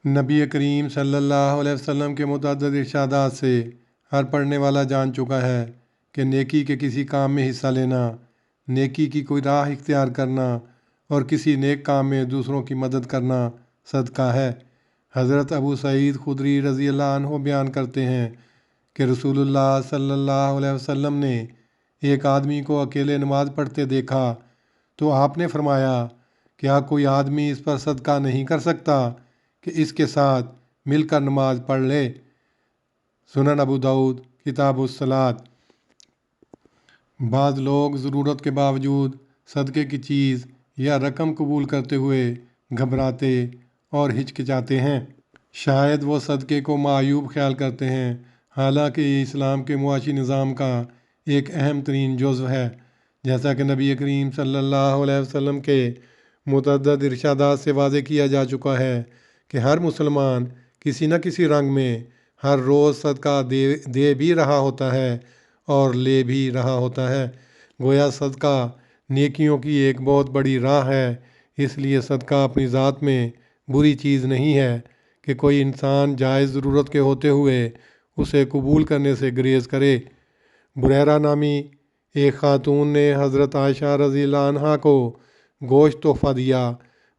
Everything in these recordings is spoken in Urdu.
نبی کریم صلی اللہ علیہ وسلم کے متعدد ارشادات سے ہر پڑھنے والا جان چکا ہے کہ نیکی کے کسی کام میں حصہ لینا، نیکی کی کوئی راہ اختیار کرنا اور کسی نیک کام میں دوسروں کی مدد کرنا صدقہ ہے۔ حضرت ابو سعید خدری رضی اللہ عنہ بیان کرتے ہیں کہ رسول اللہ صلی اللہ علیہ وسلم نے ایک آدمی کو اکیلے نماز پڑھتے دیکھا تو آپ نے فرمایا، کیا کوئی آدمی اس پر صدقہ نہیں کر سکتا کہ اس کے ساتھ مل کر نماز پڑھ لے؟ سنن ابو داؤد کتاب الصلاۃ۔ بعض لوگ ضرورت کے باوجود صدقے کی چیز یا رقم قبول کرتے ہوئے گھبراتے اور ہچکچاتے ہیں۔ شاید وہ صدقے کو معیوب خیال کرتے ہیں، حالانکہ یہ اسلام کے معاشی نظام کا ایک اہم ترین جزو ہے، جیسا کہ نبی کریم صلی اللہ علیہ وسلم کے متعدد ارشادات سے واضح کیا جا چکا ہے کہ ہر مسلمان کسی نہ کسی رنگ میں ہر روز صدقہ دے بھی رہا ہوتا ہے اور لے بھی رہا ہوتا ہے۔ گویا صدقہ نیکیوں کی ایک بہت بڑی راہ ہے، اس لیے صدقہ اپنی ذات میں بری چیز نہیں ہے کہ کوئی انسان جائز ضرورت کے ہوتے ہوئے اسے قبول کرنے سے گریز کرے۔ بریرہ نامی ایک خاتون نے حضرت عائشہ رضی اللہ عنہا کو گوشت تحفہ دیا۔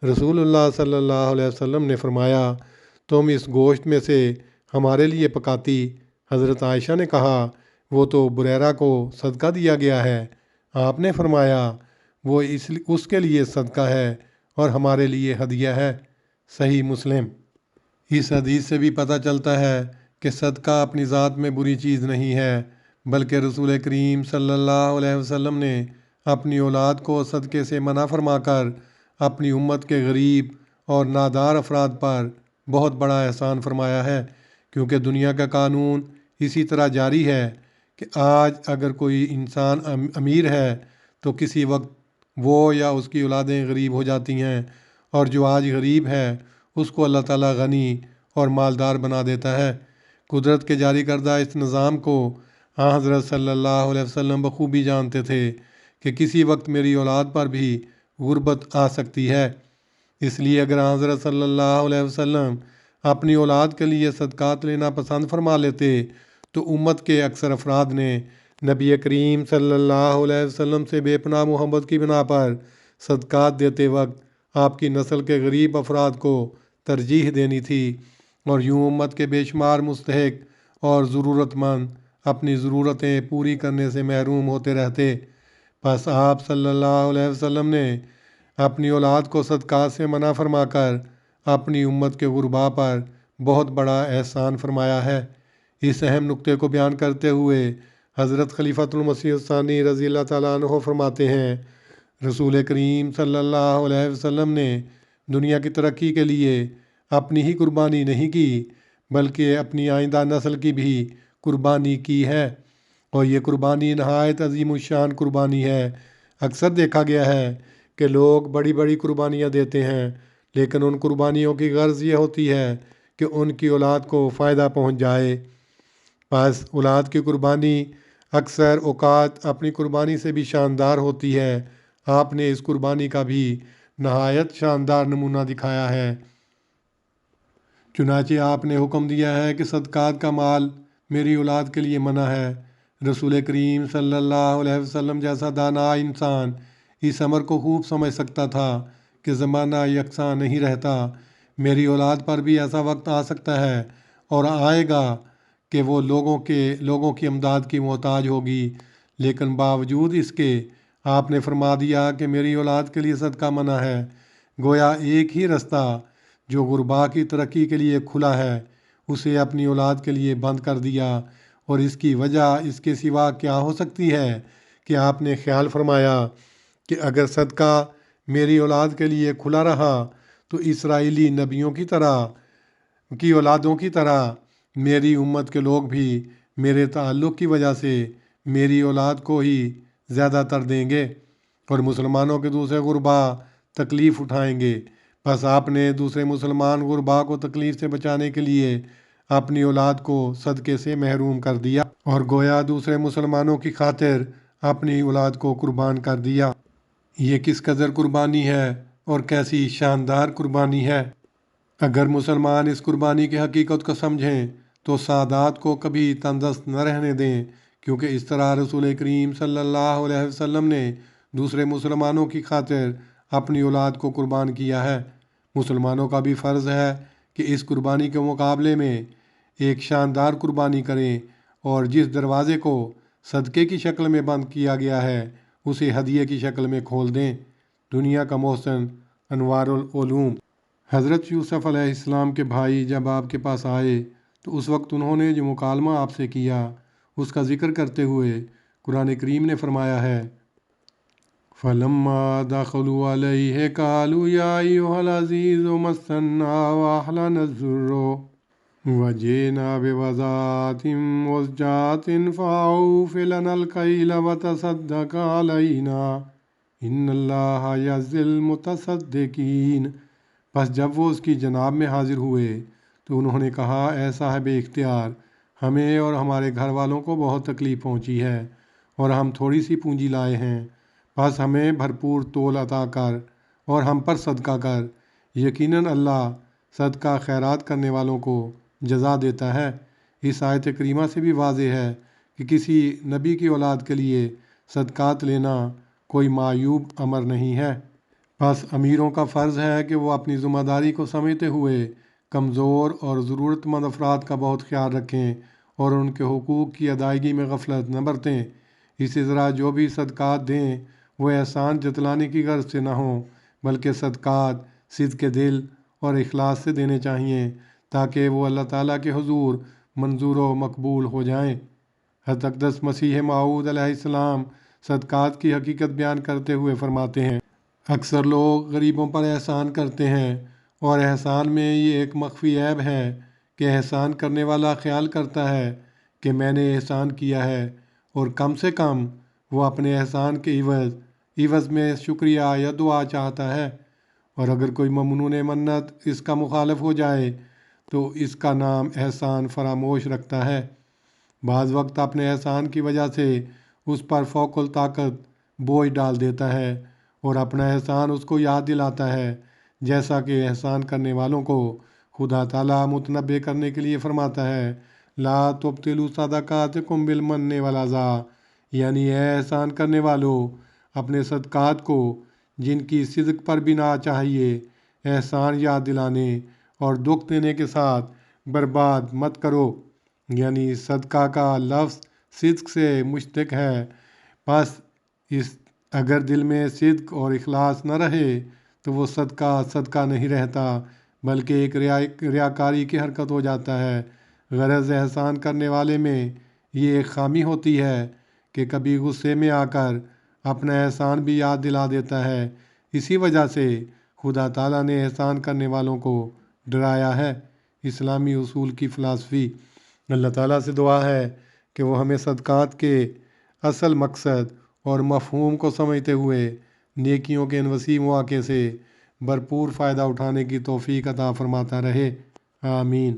رسول اللہ صلی اللہ علیہ وسلم نے فرمایا، تم اس گوشت میں سے ہمارے لیے پکاتی؟ حضرت عائشہ نے کہا، وہ تو بریرہ کو صدقہ دیا گیا ہے۔ آپ نے فرمایا، وہ اس کے لیے صدقہ ہے اور ہمارے لیے ہدیہ ہے۔ صحیح مسلم۔ اس حدیث سے بھی پتہ چلتا ہے کہ صدقہ اپنی ذات میں بری چیز نہیں ہے، بلکہ رسول کریم صلی اللہ علیہ وسلم نے اپنی اولاد کو صدقے سے منع فرما کر اپنی امت کے غریب اور نادار افراد پر بہت بڑا احسان فرمایا ہے، کیونکہ دنیا کا قانون اسی طرح جاری ہے کہ آج اگر کوئی انسان امیر ہے تو کسی وقت وہ یا اس کی اولادیں غریب ہو جاتی ہیں، اور جو آج غریب ہے اس کو اللہ تعالیٰ غنی اور مالدار بنا دیتا ہے۔ قدرت کے جاری کردہ اس نظام کو حضرت صلی اللہ علیہ وسلم بخوبی جانتے تھے کہ کسی وقت میری اولاد پر بھی غربت آ سکتی ہے، اس لیے اگر حضرت صلی اللہ علیہ وسلم اپنی اولاد کے لیے صدقات لینا پسند فرما لیتے تو امت کے اکثر افراد نے نبی کریم صلی اللہ علیہ وسلم سے بے پناہ محبت کی بنا پر صدقات دیتے وقت آپ کی نسل کے غریب افراد کو ترجیح دینی تھی، اور یوں امت کے بے شمار مستحق اور ضرورت مند اپنی ضرورتیں پوری کرنے سے محروم ہوتے رہتے۔ بس آپ صلی اللہ علیہ وسلم نے اپنی اولاد کو صدقات سے منع فرما کر اپنی امت کے غرباء پر بہت بڑا احسان فرمایا ہے۔ اس اہم نقطے کو بیان کرتے ہوئے حضرت خلیفۃ المسیح الثانی رضی اللہ تعالیٰ عنہ فرماتے ہیں، رسول کریم صلی اللہ علیہ وسلم نے دنیا کی ترقی کے لیے اپنی ہی قربانی نہیں کی، بلکہ اپنی آئندہ نسل کی بھی قربانی کی ہے، اور یہ قربانی نہایت عظیم الشان قربانی ہے۔ اکثر دیکھا گیا ہے کہ لوگ بڑی بڑی قربانیاں دیتے ہیں، لیکن ان قربانیوں کی غرض یہ ہوتی ہے کہ ان کی اولاد کو فائدہ پہنچ جائے۔ بس اولاد کی قربانی اکثر اوقات اپنی قربانی سے بھی شاندار ہوتی ہے۔ آپ نے اس قربانی کا بھی نہایت شاندار نمونہ دکھایا ہے۔ چنانچہ آپ نے حکم دیا ہے کہ صدقات کا مال میری اولاد کے لیے منع ہے۔ رسول کریم صلی اللہ علیہ وسلم جیسا دانا انسان اس امر کو خوب سمجھ سکتا تھا کہ زمانہ یکساں نہیں رہتا، میری اولاد پر بھی ایسا وقت آ سکتا ہے اور آئے گا کہ وہ لوگوں کی امداد کی محتاج ہوگی، لیکن باوجود اس کے آپ نے فرما دیا کہ میری اولاد کے لیے صدقہ منع ہے۔ گویا ایک ہی رستہ جو غرباء کی ترقی کے لیے کھلا ہے اسے اپنی اولاد کے لیے بند کر دیا، اور اس کی وجہ اس کے سوا کیا ہو سکتی ہے کہ آپ نے خیال فرمایا کہ اگر صدقہ میری اولاد کے لیے کھلا رہا تو اسرائیلی نبیوں کی اولادوں کی طرح میری امت کے لوگ بھی میرے تعلق کی وجہ سے میری اولاد کو ہی زیادہ تر دیں گے، اور مسلمانوں کے دوسرے غرباء تکلیف اٹھائیں گے۔ بس آپ نے دوسرے مسلمان غرباء کو تکلیف سے بچانے کے لیے اپنی اولاد کو صدقے سے محروم کر دیا، اور گویا دوسرے مسلمانوں کی خاطر اپنی اولاد کو قربان کر دیا۔ یہ کس قدر قربانی ہے اور کیسی شاندار قربانی ہے۔ اگر مسلمان اس قربانی کی حقیقت کو سمجھیں تو سادات کو کبھی تندرست نہ رہنے دیں، کیونکہ اس طرح رسول کریم صلی اللہ علیہ وسلم نے دوسرے مسلمانوں کی خاطر اپنی اولاد کو قربان کیا ہے۔ مسلمانوں کا بھی فرض ہے کہ اس قربانی کے مقابلے میں ایک شاندار قربانی کریں اور جس دروازے کو صدقے کی شکل میں بند کیا گیا ہے اسے ہدیے کی شکل میں کھول دیں۔ دنیا کا محسن انوار العلوم۔ حضرت یوسف علیہ السلام کے بھائی جب آپ کے پاس آئے تو اس وقت انہوں نے جو مکالمہ آپ سے کیا اس کا ذکر کرتے ہوئے قرآن کریم نے فرمایا ہے، فَلَمَّا دَخَلُوا عَلَيْهِ قَالُوا يَا أَيُّهَا الْعَزِيزُ مَسَّنَّا وَأَهْلَنَا الضُّرُّ وَجِئْنَا بِبِضَاعَةٍ مُزْجَاةٍ فَأَوْفِ لَنَا الْكَيْلَ وَتَصَدَّقْ عَلَيْنَا إِنَّ اللَّهَ يَجْزِي الْمُتَصَدِّقِينَ۔ بس جب وہ اس کی جناب میں حاضر ہوئے تو انہوں نے کہا، اے صاحب اختیار، ہمیں اور ہمارے گھر والوں کو بہت تکلیف پہنچی ہے اور ہم تھوڑی سی پونجی لائے ہیں، بس ہمیں بھرپور تول عطا کر اور ہم پر صدقہ کر، یقیناً اللہ صدقہ خیرات کرنے والوں کو جزا دیتا ہے۔ اس آیت کریمہ سے بھی واضح ہے کہ کسی نبی کی اولاد کے لیے صدقات لینا کوئی معیوب امر نہیں ہے۔ بس امیروں کا فرض ہے کہ وہ اپنی ذمہ داری کو سمجھتے ہوئے کمزور اور ضرورت مند افراد کا بہت خیال رکھیں اور ان کے حقوق کی ادائیگی میں غفلت نہ برتیں۔ اسی طرح جو بھی صدقات دیں وہ احسان جتلانے کی غرض سے نہ ہوں، بلکہ صدقات صدق دل اور اخلاص سے دینے چاہئیں تاکہ وہ اللہ تعالیٰ کے حضور منظور و مقبول ہو جائیں۔ حضرت اقدس مسیح موعود علیہ السلام صدقات کی حقیقت بیان کرتے ہوئے فرماتے ہیں، اکثر لوگ غریبوں پر احسان کرتے ہیں اور احسان میں یہ ایک مخفی عیب ہے کہ احسان کرنے والا خیال کرتا ہے کہ میں نے احسان کیا ہے اور کم سے کم وہ اپنے احسان کے عوض میں شکریہ یا دعا چاہتا ہے، اور اگر کوئی ممنون منت اس کا مخالف ہو جائے تو اس کا نام احسان فراموش رکھتا ہے۔ بعض وقت اپنے احسان کی وجہ سے اس پر فوق الطاقت بوجھ ڈال دیتا ہے اور اپنا احسان اس کو یاد دلاتا ہے، جیسا کہ احسان کرنے والوں کو خدا تعالیٰ متنبہ کرنے کے لیے فرماتا ہے، لا تبطلوا صدقاتکم بالمن والعذا، یعنی اے احسان کرنے والو، اپنے صدقات کو جن کی صدق پر بنا چاہیے احسان یاد دلانے اور دکھ دینے کے ساتھ برباد مت کرو۔ یعنی صدقہ کا لفظ صدق سے مشتق ہے، بس اگر دل میں صدق اور اخلاص نہ رہے تو وہ صدقہ نہیں رہتا، بلکہ ایک ریاکاری کی حرکت ہو جاتا ہے۔ غرض احسان کرنے والے میں یہ ایک خامی ہوتی ہے کہ کبھی غصے میں آ کر اپنا احسان بھی یاد دلا دیتا ہے۔ اسی وجہ سے خدا تعالیٰ نے احسان کرنے والوں کو ڈرایا ہے۔ اسلامی اصول کی فلسفی۔ اللہ تعالیٰ سے دعا ہے کہ وہ ہمیں صدقات کے اصل مقصد اور مفہوم کو سمجھتے ہوئے نیکیوں کے ان وسیع مواقع سے بھرپور فائدہ اٹھانے کی توفیق عطا فرماتا رہے۔ آمین۔